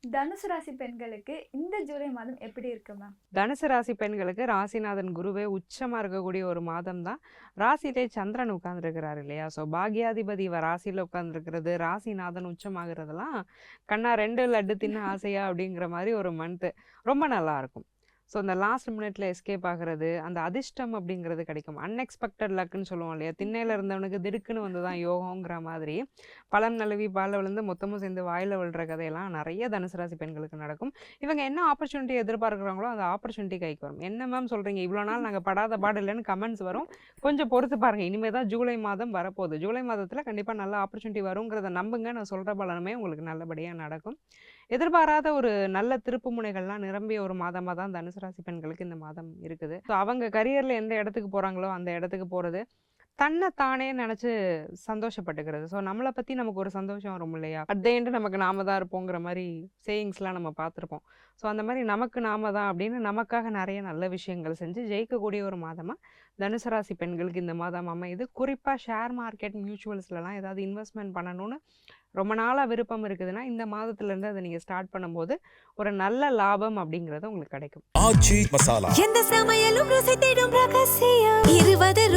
தனுசு ராசி பெண்களுக்கு இந்த ஜூலை மாதம் எப்படி இருக்கு மேம்? தனுசு ராசி பெண்களுக்கு ராசிநாதன் குருவே உச்சமா இருக்கக்கூடிய ஒரு மாதம் தான். ராசியிலே சந்திரன் உட்கார்ந்துருக்கிறாரு இல்லையா? ஸோ பாக்யாதிபதி ராசியில உட்கார்ந்துருக்கிறது, ராசிநாதன் உச்சமாகிறதெல்லாம் கண்ணா 2 லட்டு தின்ன ஆசையா அப்படிங்கிற மாதிரி ஒரு மந்த்து ரொம்ப நல்லா இருக்கும். ஸோ அந்த லாஸ்ட் மினிட்ல எஸ்கேப் ஆகிறது, அந்த அதிர்ஷ்டம் அப்படிங்கிறது கிடைக்கும். அன்எக்ஸ்பெக்டட் லக்குன்னு சொல்லுவோம் இல்லையா? திண்ணையில் இருந்தவனுக்கு திடுக்குன்னு வந்து தான் யோகங்கிற மாதிரி பழம் நழுவி பாலில் விழுந்து மொத்தமும் சேர்ந்து வாயில் விழுற கதையெல்லாம் நிறைய தனுசு ராசி பெண்களுக்கு நடக்கும். இவங்க என்ன ஆப்பர்ச்சுனிட்டி எதிர்பார்க்குறாங்களோ அந்த ஆப்பர்ச்சுனிட்டி கைக்கு வரும். என்ன மேம் சொல்கிறீங்க, இவ்வளோ நாள் நாங்கள் படாத பாடு இல்லைன்னு கமெண்ட்ஸ் வரும். கொஞ்சம் பொறுத்து பாருங்கள், இனிமேல் தான் ஜூலை மாதம் வரப்போகுது. ஜூலை மாதத்தில் கண்டிப்பாக நல்ல ஆப்பர்ச்சுனிட்டி வருங்கிறத நம்புங்க. நான் சொல்கிற பலனுமே உங்களுக்கு நல்லபடியாக நடக்கும். எதிர்பாராத ஒரு நல்ல திருப்பு முனைகள்லாம் நிரம்பிய ஒரு மாதமாக தான் தனுசு ராசி பெண்களுக்கு இந்த மாதம் இருக்குது. ஸோ அவங்க கரியரில் எந்த இடத்துக்கு போகிறாங்களோ அந்த இடத்துக்கு போகிறது, தன்னை தானே நினச்சி சந்தோஷப்பட்டுக்கிறது. ஸோ நம்மளை பற்றி நமக்கு ஒரு சந்தோஷம் வரும் இல்லையா? அட் த எண்டு நமக்கு நாம தான் இருப்போங்கிற மாதிரி சேயிங்ஸ்லாம் நம்ம பார்த்துருப்போம். ஸோ அந்த மாதிரி நமக்கு நாம தான் அப்படின்னு நமக்காக நிறைய நல்ல விஷயங்கள் செஞ்சு ஜெயிக்கக்கூடிய ஒரு மாதமாக தனுசு ராசி பெண்களுக்கு இந்த மாதம் அமையுது. குறிப்பாக ஷேர் மார்க்கெட், மியூச்சுவல்ஸ்லாம் ஏதாவது இன்வெஸ்ட்மெண்ட் பண்ணணும்னு ரொம்ப நாளாக விருப்பம் இருக்குதுன்னா இந்த மாதத்துலேருந்து அதை நீங்கள் ஸ்டார்ட் பண்ணும்போது ஒரு நல்ல லாபம் அப்படிங்கிறது உங்களுக்கு கிடைக்கும். ஆச்சி மசாலா. எந்த சமையலும் ருசி தேடும் ரகசியம் 20